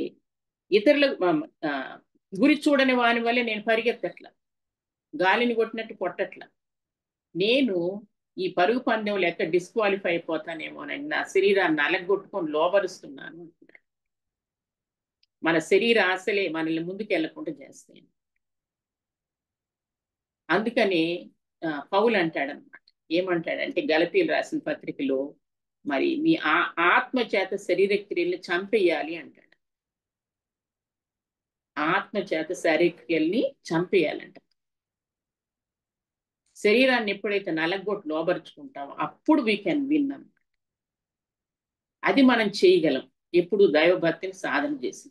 ఇతరుల గురి చూడని వాని వల్లే నేను పరిగెత్తట్లా, గాలిని కొట్టినట్టు కొట్టట్లా. నేను ఈ పరుగు పందెంలో ఎక్కడ డిస్క్వాలిఫై అయిపోతానేమోనని నా శరీరాన్ని అలగొట్టుకొని లోబరుస్తున్నాను అంటున్నాడు. మన శరీర ఆశలే మనల్ని ముందుకు వెళ్లకుండా చేస్తాయి. అందుకని పౌలు అంటాడనమాట, ఏమంటాడంటే గలతీలు రాసిన పత్రికలో మరి మీ ఆత్మ చేత శరీర క్రియల్ని చంపేయాలి అంటాడు. ఆత్మ చేత శరీర క్రియల్ని చంపేయాలంట. శరీరాన్ని ఎప్పుడైతే నలగొట్టి లోబరుచుకుంటామో అప్పుడు వీ కెన్ విన్. అది మనం చేయగలం ఎప్పుడు దైవభక్తిని సాధన చేసి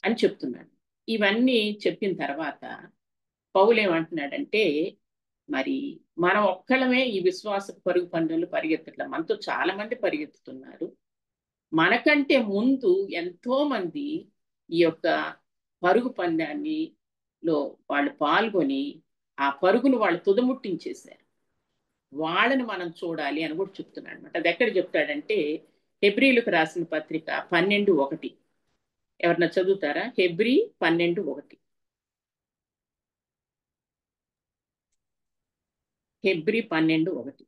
అని చెప్తున్నాడు. ఇవన్నీ చెప్పిన తర్వాత పౌలు ఏమంటున్నాడంటే మరి మనం ఒక్కళ్ళమే ఈ విశ్వాస పరుగు పందెంలో పరిగెత్తట్ల, మనతో చాలా మంది పరిగెత్తుతున్నారు. మనకంటే ముందు ఎంతో మంది ఈ యొక్క పరుగు పందాన్నిలో వాళ్ళు పాల్గొని ఆ పరుగును వాళ్ళు తుదముట్టించేశారు. వాళ్ళని మనం చూడాలి అని కూడా చెప్తున్నాడు అనమాట. అది ఎక్కడ చెప్తాడంటే హెబ్రీలకు రాసిన పత్రిక 12:1. ఎవరన్నా చదువుతారా? హెబ్రీ 12:1. హెబ్రీ 12:1.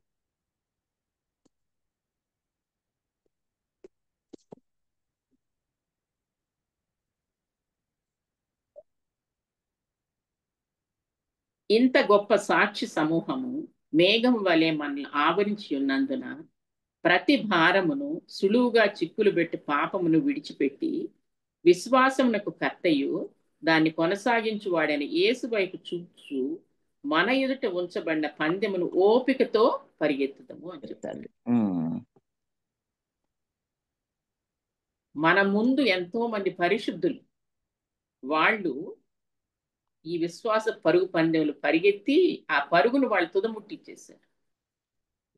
ఇంత గొప్ప సాక్షి సమూహము మేఘం వలె మనల్ని ఆవరించి ఉన్నందున ప్రతి భారమును సులువుగా చిక్కులు పెట్టి పాపమును విడిచిపెట్టి విశ్వాసమునకు కర్తయు దాన్ని కొనసాగించువాడైన యేసు వైపు చూచు మన ఎదుట ఉంచబడిన పందెమును ఓపికతో పరిగెత్తుతాము అని చెప్తాడు. మన ముందు ఎంతో మంది పరిశుద్ధులు వాళ్ళు ఈ విశ్వాస పరుగు పందెములు పరిగెత్తి ఆ పరుగును వాళ్ళు తుదముట్టించేశారు.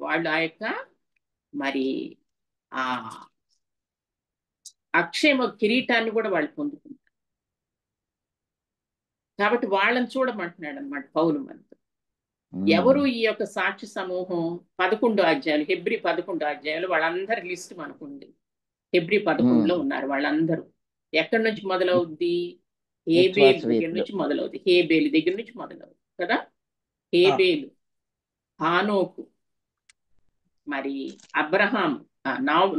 వాళ్ళు ఆ యొక్క మరి ఆ అక్షేమ కిరీటాన్ని కూడా వాళ్ళు పొందుకుంటారు. కాబట్టి వాళ్ళని చూడమంటున్నాడు అనమాట పౌలు మనతో. ఎవరు ఈ యొక్క సాక్షి సమూహం? 11 అధ్యాయాలు, హెబ్రీ 11 అధ్యాయాలు, వాళ్ళందరి లిస్ట్ మనకుంది. హెబ్రీ 11లో ఉన్నారు వాళ్ళందరూ. ఎక్కడి నుంచి మొదలవుద్ది? హేబేలు దగ్గర నుంచి మొదలవుద్ది. హేబేలు దగ్గర నుంచి మొదలవుద్ది కదా. హేబేలు, హానోకు, మరి అబ్రహాం,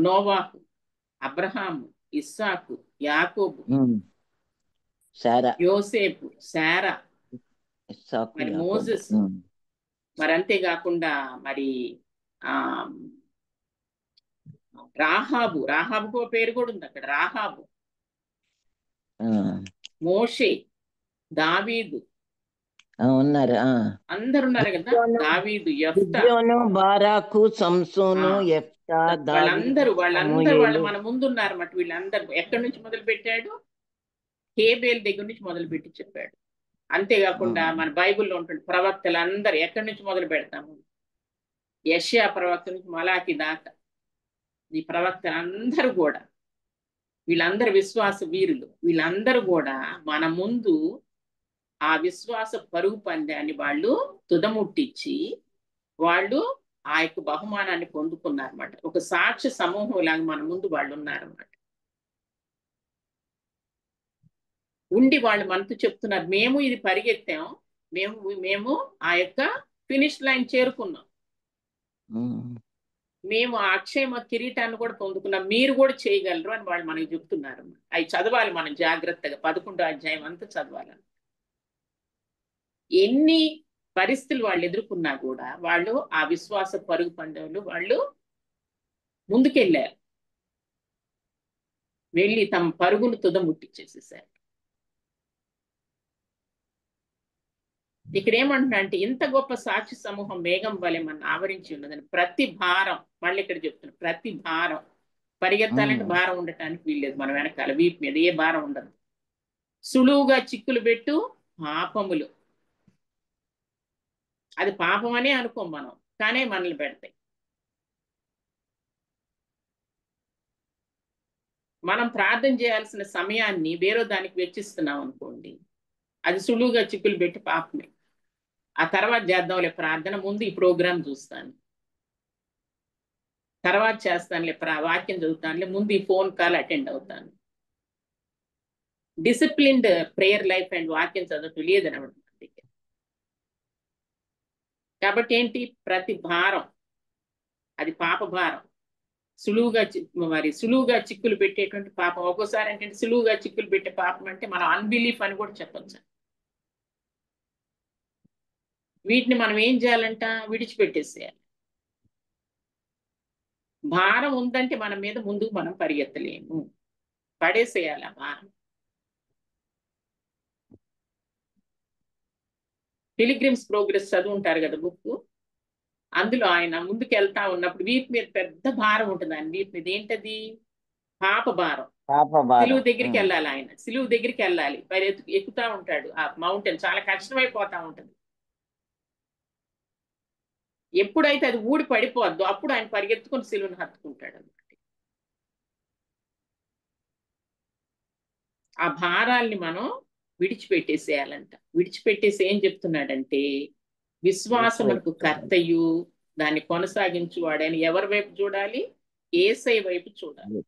నోవాహు, అబ్రహాము, ఇస్సాకు, యాకోబు, యోసేపు, శారా, మరి మోజెస్, మరి అంతేకాకుండా మరి రాహాబుకు పేరు కూడా ఉంది అక్కడ. రాహాబు, మోషే, దావీదు ఉన్నారు. అందరు ఉన్నారు కదా. దావీదు, యెఫ్తా, బారాకు, సంసోను, యెఫ్తా, వాళ్ళందరూ వాళ్ళు మన ముందు ఉన్నారు అన్నమాట. వీళ్ళందరూ ఎక్కడి నుంచి మొదలు పెట్టాడు? హేబేల్ దగ్గర నుంచి మొదలు పెట్టి చెప్పాడు. అంతేకాకుండా మన బైబిల్లో ఉంటుంది ప్రవక్తలు అందరూ ఎక్కడి నుంచి మొదలు పెడతాము? యెషయా ప్రవక్త నుంచి మలాకి దాకా ఈ ప్రవక్తలు అందరూ కూడా, వీళ్ళందరూ విశ్వాస వీరులు. వీళ్ళందరూ కూడా మన ముందు ఆ విశ్వాస పరుగు పందాన్ని వాళ్ళు తుదముట్టించి వాళ్ళు ఆ యొక్క బహుమానాన్ని పొందుకున్నారన్నమాట. ఒక సాక్ష్య సమూహం లాగా మన ముందు వాళ్ళు ఉన్నారన్నమాట. ఉండి వాళ్ళు మనతో చెప్తున్నారు, మేము ఇది పరిగెత్తాం, మేము ఆ యొక్క ఫినిష్ లైన్ చేరుకున్నాం, మేము ఆ అక్షయ కిరీటాన్ని కూడా పొందుకున్నాం, మీరు కూడా చేయగలరు అని వాళ్ళు మనకి చెప్తున్నారు. అవి చదవాలి మనం జాగ్రత్తగా. 11 అధ్యాయం అంతా చదవాలి. ఎన్ని పరిస్థితులు వాళ్ళు ఎదుర్కొన్నా కూడా వాళ్ళు ఆ విశ్వాస పరుగు పందెంలో వాళ్ళు ముందుకెళ్ళారు. వెళ్ళి తమ పరుగును తుదముట్టించేసేసారు. ఇక్కడ ఏమంటున్నా అంటే ఇంత గొప్ప సాక్షి సమూహం మేఘం వలె మన ఆవరించి ఉన్నదని ప్రతి భారం, మళ్ళీ ఇక్కడ చెప్తున్నా, ప్రతి భారం, పరిగెత్తాలంటే భారం ఉండటానికి వీల్లేదు. మన వెనకాల వీపు మీద ఏ భారం ఉండదు. సులువుగా చిక్కులు పెట్టు పాపములు, అది పాపం అనే అనుకోం మనం, కానీ మనల్ని పెడతాయి. మనం ప్రార్థన చేయాల్సిన సమయాన్ని వేరే దానికి వెచ్చిస్తున్నాం అనుకోండి, అది సులువుగా చిక్కులు పెట్టి పాపమే. ఆ తర్వాత చేద్దాంలే ప్రార్థన, ముందు ఈ ప్రోగ్రాం చూస్తాను, తర్వాత చేస్తానులే వాక్యం చదువుతానులే, ముందు ఈ ఫోన్ కాల్ అటెండ్ అవుతాను. డిసిప్లిన్డ్ ప్రేయర్ లైఫ్ అండ్ వాక్యం చదవటం లేదనమాట. కాబట్టి ఏంటి? ప్రతి భారం అది పాప భారం. సులువుగా చిక్కులు పెట్టేటువంటి పాపం. ఒక్కోసారి ఏంటంటే సులువుగా చిక్కులు పెట్టే పాపం అంటే మనం అన్బిలీఫ్ అని కూడా చెప్పచ్చు. వీటిని మనం ఏం చేయాలంట? విడిచిపెట్టేసేయాలి. భారం ఉందంటే మన మీద ముందుకు మనం పరిగెత్తలేము. పడేసేయాలి ఆ భారం. పిలిగ్రిమ్స్ ప్రోగ్రెస్ చదువుంటారు కదా బుక్. అందులో ఆయన ముందుకు వెళ్తా ఉన్నప్పుడు వీటి మీద పెద్ద భారం ఉంటుంది. ఆయన వీటి మీద ఏంటది? పాప భారం. సిలువు దగ్గరికి వెళ్ళాలి. ఆయన సిలువు దగ్గరికి వెళ్ళాలి. మరి ఎక్కుతా ఉంటాడు ఆ మౌంటైన్. చాలా కష్టమైపోతా ఉంటుంది. ఎప్పుడైతే అది ఊడి పడిపోద్దో అప్పుడు ఆయన పరిగెత్తుకొని సిలువను హత్తుకుంటాడు అన్నమాట. ఆ భారాల్ని మనం విడిచిపెట్టేసేయాలంట. విడిచిపెట్టేసి ఏం చెప్తున్నాడంటే, విశ్వాసమునకు కర్తయు దాన్ని కొనసాగించు వాడని ఎవరి వైపు చూడాలి? యేసయ్య వైపు చూడాలి.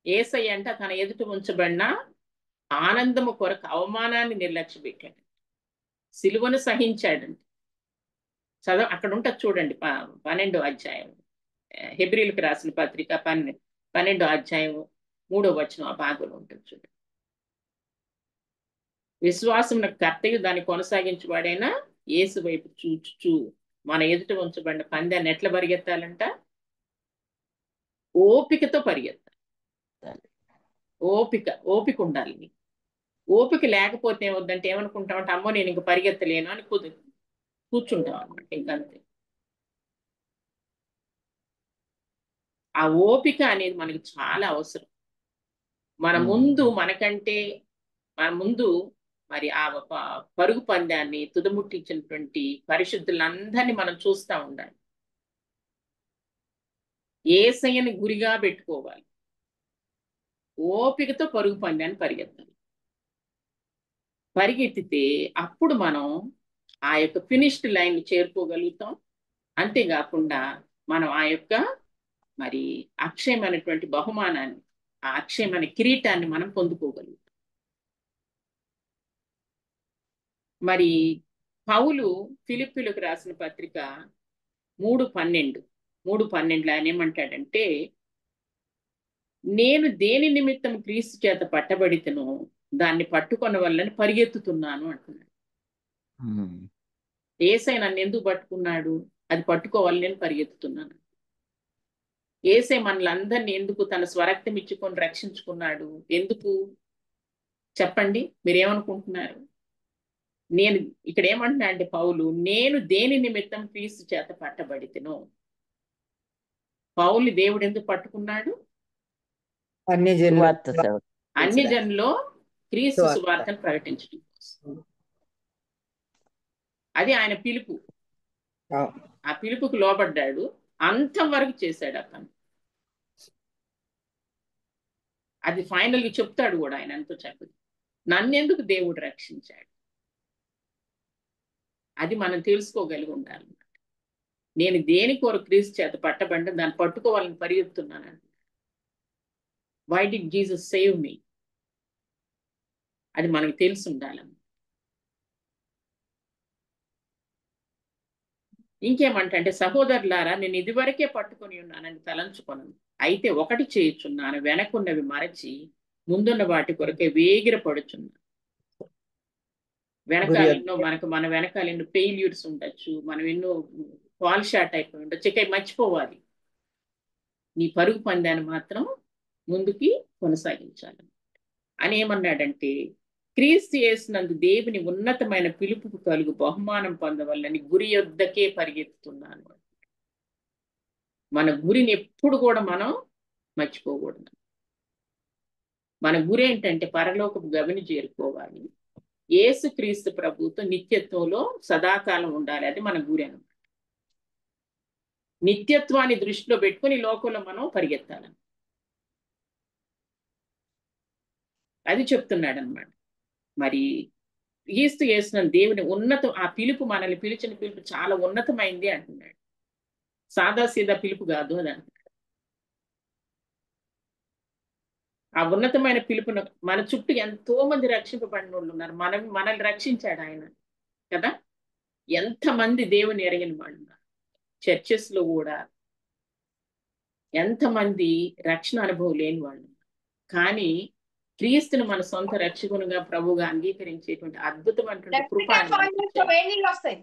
యేసయ్య అంటే తన ఎదుట ఉంచబడిన ఆనందము కొరకు అవమానాన్ని నిర్లక్ష్య పెట్టాడు. సిలువను సహించాడంట. అక్కడ ఉంటుంది చూడండి 12వ అధ్యాయం, హెబ్రీలకు రాసిన పత్రిక 12వ అధ్యాయం 3వ వచనం ఆ భాగంలో ఉంటుంది చూడండి. విశ్వాసం కర్తయు దాన్ని కొనసాగించువాడైనా యేసు వైపు చూచు మన ఎదుట ఉంచబడిన పందాన్ని ఎట్లా పరిగెత్తాలంట? ఓపికతో పరిగెత్తాలి. ఓపిక ఉండాలి. ఓపిక లేకపోతే ఏమవుద్దంటే ఏమనుకుంటామంటే, అమ్మో నేను ఇంక పరిగెత్తలేను అని కూర్చుంటాం అనమాట. ఇంకంతే. ఆ ఓపిక అనేది మనకి చాలా అవసరం. మన ముందు మరి ఆ పరుగు పందాన్ని తుదముట్టించినటువంటి పరిశుద్ధులందరినీ మనం చూస్తూ ఉండాలి. యేసయ్యని గురిగా పెట్టుకోవాలి. ఓపికతో పరుగు పందాన్ని పరిగెత్తాలి. పరిగెత్తితే అప్పుడు మనం ఆ యొక్క ఫినిష్డ్ లైన్ చేరుకోగలుగుతాం. అంతేకాకుండా మనం ఆ యొక్క మరి అక్షయమైనటువంటి బహుమానాన్ని, ఆ అక్షయమైన కిరీటాన్ని మనం పొందుకోగలుగుతాం. మరి పౌలు ఫిలిప్పీలకు రాసిన పత్రిక 3:12 ఆయన ఏమంటాడంటే, నేను దేని నిమిత్తం క్రీస్తు చేత పట్టబడితేనో దాన్ని పట్టుకొన వల్లని పరిగెత్తుతున్నాను అంటున్నాడు. యేసయ్య నన్ను ఎందుకు పట్టుకున్నాడు? అది పట్టుకోవాలని నేను పరిగెత్తుతున్నాను. యేసయ్య మనలందరినీ ఎందుకు తన స్వరక్తం ఇచ్చుకొని రక్షించుకున్నాడు? ఎందుకు చెప్పండి, మీరేమనుకుంటున్నారు? నేను ఇక్కడ ఏమంటున్నా అంటే పౌలు, నేను దేని నిమిత్తం క్రీస్తు చేత పట్టబడితేనో. పౌల్ని దేవుడు ఎందుకు పట్టుకున్నాడు? అన్ని జనుల్లో క్రీస్తు సువార్తను ప్రకటించడం కోసం. అది ఆయన పిలుపు. ఆ పిలుపుకు లోబడ్డాడు. అంతం వరకు చేశాడు అతను. అది ఫైనల్గా చెప్తాడు కూడా ఆయన ఎంతో చక్కగా, నన్నెందుకు దేవుడు రక్షించాడు. అది మనం తెలుసుకోగలిగి ఉండాలి. నేను దేని కొరకు క్రీస్తు చేత పట్టబడ్డా దాన్ని పట్టుకోవాలని పరిగెత్తున్నాను. Why did Jesus save me? అది మనకు తెలిసి ఉండాలి. ఇంకేమంటే, సహోదరులారా, నేను ఇదివరకే పట్టుకొని ఉన్నానని తలంచుకొను. అయితే ఒకటి చేయుచున్నాను, వెనకున్నవి మరచి ముందున్న వాటి కొరకే వేగిర పడుచున్నాను. మన వెనకాల ఎన్నో ఫెయిల్యూర్స్ ఉండొచ్చు, మనం ఎన్నో ఫాల్ షాట్ అయిపోయి ఉండొచ్చు. ఇక మర్చిపోవాలి. నీ పరుగు పందాన్ని మాత్రం ముందుకి కొనసాగించాలి అని ఏమన్నాడంటే, క్రీస్తు యేసునందు దేవుని ఉన్నతమైన పిలుపుకు కలుగు బహుమానం పొందవల్లని గురి యొద్దకే పరిగెత్తుతున్నాను. మన గురిని ఎప్పుడు కూడా మనం మర్చిపోకూడదు. మన గురి ఏంటంటే పరలోకపు గవిని చేరుకోవాలి. యేసు క్రీస్తు ప్రభుతో నిత్యత్వంలో సదాకాలం ఉండాలి. అది మన గురి అన్నమాట. నిత్యత్వాన్ని దృష్టిలో పెట్టుకుని లోకంలో మనం పరిగెత్తాలి. అది చెప్తున్నాడు అన్నమాట. మరి క్రీస్తు యేసునందు దేవుని ఆ పిలుపు, మనల్ని పిలిచిన పిలుపు చాలా ఉన్నతమైంది అంటున్నాడు. సాదాసీదా పిలుపు కాదు అది అంటున్నాడు. ఆ ఉన్నతమైన పిలుపును మన చుట్టూ ఎంతో మంది రక్షింపబడిన వాళ్ళు ఉన్నారు. మనల్ని రక్షించాడు ఆయన కదా. ఎంతమంది దేవుని ఎరిగిన వాళ్ళు ఉన్నారు. చర్చెస్ లో కూడా ఎంతమంది రక్షణ అనుభవం లేని వాళ్ళు. కానీ క్రీస్తును మన సొంత రక్షకునిగా ప్రభువుగా అంగీకరించేటువంటి అద్భుతమైనటువంటి కృప ఆయన మనకి పాయింట్ ఇచ్చాడు. వేడి నీళ్ళు వస్తాయి.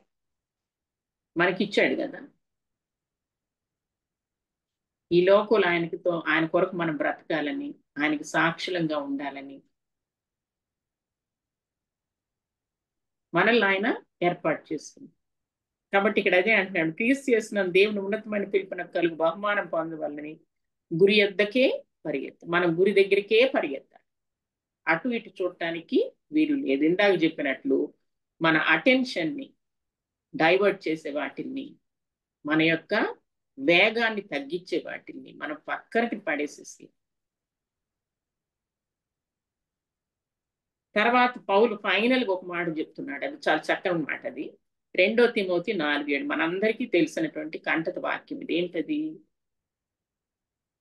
మనకిచ్చాడు కదా. ఈ లోకంలో ఆయన కొరకు మనం బ్రతకాలని, ఆయనకి సాక్షులంగా ఉండాలని మనల్ని ఆయన ఏర్పాటు చేస్తుంది. కాబట్టి ఇక్కడ అదే అంటున్నాడు, క్రీస్తు చేసిన దేవుని ఉన్నతమైన పిలుపునకు కలుగు బహుమానం పొందవాలని గురి యొద్దకే పరిగెత్తాలి. మనం గురి దగ్గరికే పరిగెత్తాలి. అటు ఇటు చూడటానికి వీలు లేదు. ఇందాక చెప్పినట్లు మన అటెన్షన్ని డైవర్ట్ చేసే వాటిని, మన యొక్క వేగాన్ని తగ్గించే వాటిని మనం పక్కనకి పడేసేసి, తర్వాత పౌలు ఫైనల్గా ఒక మాట చెప్తున్నాడు. అది చాలా చక్కని మాట. అది 2 తిమోతి 4:7 మనందరికీ తెలిసినటువంటి కంటత వాక్యం. ఇది ఏంటది?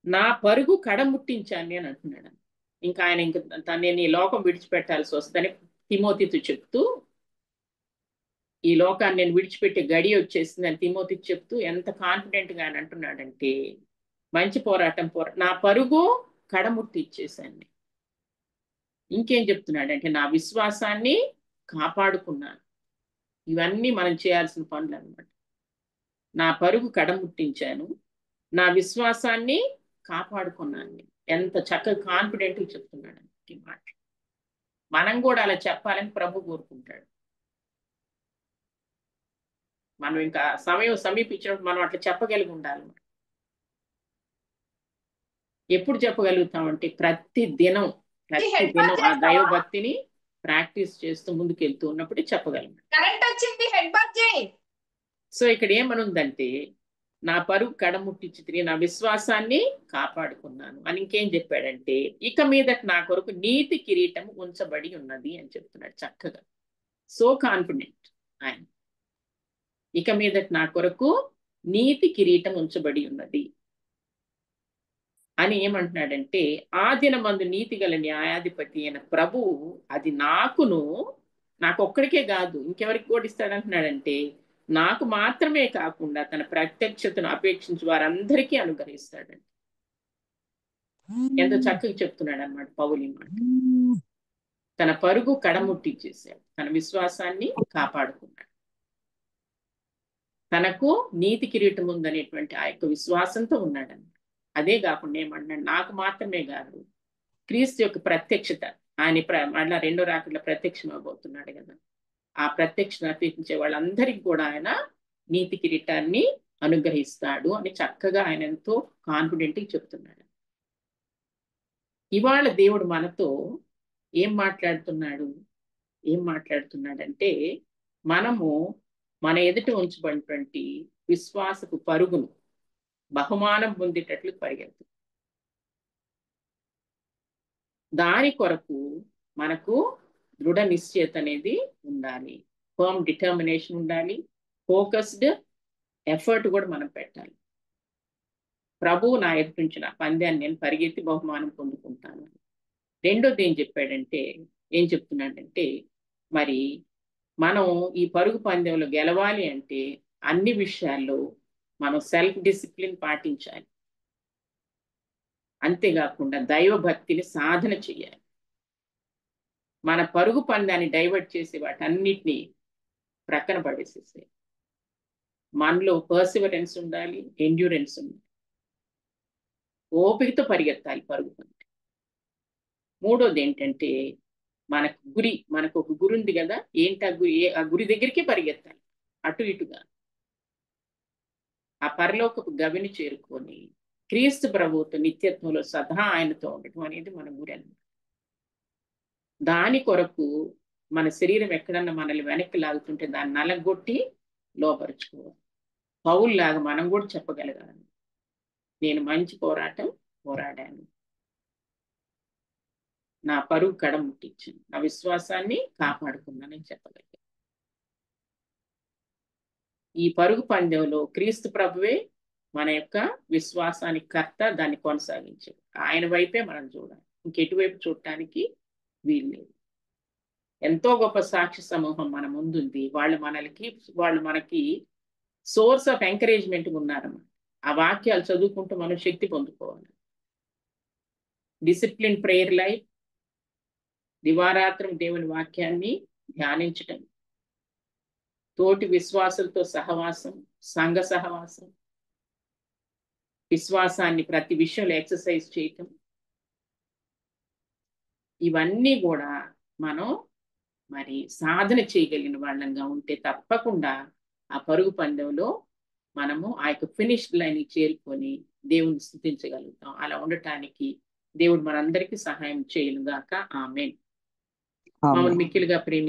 నా పరుగు కడముట్టించాను అని అంటున్నాడు. ఇంకా ఆయన నేను ఈ లోకం విడిచిపెట్టాల్సి వస్తుందని తిమోతితో చెప్తూ, ఈ లోకాన్ని నేను విడిచిపెట్టే గడి వచ్చేసింది అని తిమోతికి చెప్తూ ఎంత కాన్ఫిడెంట్ గా ఆయన అంటున్నాడంటే, మంచి పోరాటం నా పరుగు కడముట్టి ఇచ్చేసాను. ఇంకేం చెప్తున్నాడంటే, నా విశ్వాసాన్ని కాపాడుకున్నాను. ఇవన్నీ మనం చేయాల్సిన పనులు అన్నమాట. నా పరుగు కడముట్టించాను, నా విశ్వాసాన్ని కాపాడుకున్నాను. ఎంత చక్కగా కాన్ఫిడెంట్ చెప్తున్నాడు ఈ మాట. మనం కూడా అలా చెప్పాలని ప్రభు కోరుకుంటాడు. మనం ఇంకా సమయం సమీపించినప్పుడు మనం అట్లా చెప్పగలిగి ఉండాలి. ఎప్పుడు చెప్పగలుగుతామంటే ప్రతి దినం ఆ దైవభక్తిని ప్రాక్టీస్ చేస్తూ ముందుకెళ్తూ ఉన్నప్పుడు చెప్పగలం. సో ఇక్కడ ఏమనుందంటే, నా పరుగు కడముట్టించి నా విశ్వాసాన్ని కాపాడుకున్నాను అని ఇంకేం చెప్పాడంటే, ఇక మీదట నా కొరకు నీతి కిరీటం ఉంచబడి ఉన్నది అని చెప్తున్నాడు చక్కగా. సో కాన్ఫిడెంట్ ఆయన. ఇక మీదట నా కొరకు నీతి కిరీటం ఉంచబడి ఉన్నది అని ఏమంటున్నాడంటే, ఆ దినమందు నీతి గల న్యాయాధిపతి అయిన ప్రభువు అది నాకు ఒక్కడికే కాదు ఇంకెవరికి కూడా ఇస్తాడంటున్నాడంటే, నాకు మాత్రమే కాకుండా తన ప్రత్యక్షతను అపేక్షించి వారందరికీ అనుగ్రహిస్తాడండి. ఎంత చక్కగా చెప్తున్నాడు అన్నమాట పౌలు మాట. తన పరుగు కడముట్టించేశాడు, తన విశ్వాసాన్ని కాపాడుకున్నాడు, తనకు నీతి కిరీటం ఉందనేటువంటి ఆ యొక్క విశ్వాసంతో ఉన్నాడన్నమాట. అదే కాకుండా ఏమంటున్నాడు, నాకు మాత్రమే కాదు క్రీస్తు యొక్క ప్రత్యక్షత, ఆయన మళ్ళా 2వ రాకడలో ప్రత్యక్షం అవబోతున్నాడు కదా, ఆ ప్రత్యక్షను అర్పించే వాళ్ళందరికీ కూడా ఆయన నీతి కిరీటాన్ని అనుగ్రహిస్తాడు అని చక్కగా ఆయన ఎంతో కాన్ఫిడెంట్గా చెప్తున్నాడు. ఇవాళ దేవుడు మనతో ఏం మాట్లాడుతున్నాడంటే, మనము మన ఎదుట ఉంచబడినటువంటి విశ్వాసపు పరుగును బహుమానం పొందేటట్లు పరిగెత్తు. దాని కొరకు మనకు దృఢ నిశ్చయత అనేది ఉండాలి, ఫర్మ్ డిటర్మినేషన్ ఉండాలి, ఫోకస్డ్ ఎఫర్ట్ కూడా మనం పెట్టాలి. ప్రభువు నా ఎదుటించిన పందాన్ని నేను పరిగెత్తి బహుమానం పొందుకుంటాను. రెండోది ఏం చెప్తున్నాడంటే, మరి మనం ఈ పరుగు పందెంలో గెలవాలి అంటే అన్ని విషయాల్లో మనం సెల్ఫ్ డిసిప్లిన్ పాటించాలి. అంతేకాకుండా దైవభక్తిని సాధన చేయాలి. మన పరుగు పందాన్ని డైవర్ట్ చేసే వాటన్నిటినీ ప్రక్కన పడేసేసే మనలో పర్సివరెన్స్ ఉండాలి, ఎండ్యూరెన్స్ ఉండాలి, ఓపికతో పరిగెత్తాలి పరుగు పందెం. మూడోది ఏంటంటే, మనకు ఒక గురి ఉంది కదా, ఏంటి ఆ గురి దగ్గరికి పరిగెత్తాలి, అటు ఇటుగా ఆ పరలోకపు గవిని చేరుకొని క్రీస్తు ప్రభువుతో నిత్యత్వంలో సదా ఆయనతో ఉండటం అనేది మన గురి అన్నమాట. దాని కొరకు మన శరీరం ఎక్కడన్నా మనల్ని వెనక్కి లాగుతుంటే దాన్ని నలగొట్టి లోపరుచుకోవాలి. పౌలులాగా మనం కూడా చెప్పగలగాలి, నేను మంచి పోరాటం పోరాడాను, నా పరుగు కడముట్టించాను, నా విశ్వాసాన్ని కాపాడుకున్నానని చెప్పగలిగాను. ఈ పరుగు పందెంలో క్రీస్తు ప్రభువే మన యొక్క విశ్వాసానికి కర్త, దాన్ని కొనసాగించాడు. ఆయన వైపే మనం చూడాలి, ఇంకెటువైపు చూడటానికి వీల్లేదు. ఎంతో గొప్ప సాక్షి సమూహం మన ముందుంది. వాళ్ళు మనకి సోర్స్ ఆఫ్ ఎంకరేజ్మెంట్ ఉన్నారన్నమాట. ఆ వాక్యాలు చదువుకుంటూ మనం శక్తి పొందుకోవాలి. డిసిప్లిన్ ప్రేయర్ లైఫ్, దివారాత్రం దేవుని వాక్యాన్ని ధ్యానించటం, తోటి విశ్వాసులతో సహవాసం, సంఘ సహవాసం, విశ్వాసాన్ని ప్రతి విషయంలో ఎక్సర్సైజ్ చేయటం, ఇవన్నీ కూడా మనం మరి సాధన చేయగలిగిన వాళ్ళంగా ఉంటే తప్పకుండా ఆ పరుగు పందెంలో మనము ఆ యొక్క ఫినిష్ లైన్ చేరుకొని దేవుని స్తుతించగలుగుతాం. అలా ఉండటానికి దేవుడు మనందరికీ సహాయం చేయనుగాక. ఆమేన్. మమ్మల్ని మిక్కిలిగా ప్రేమి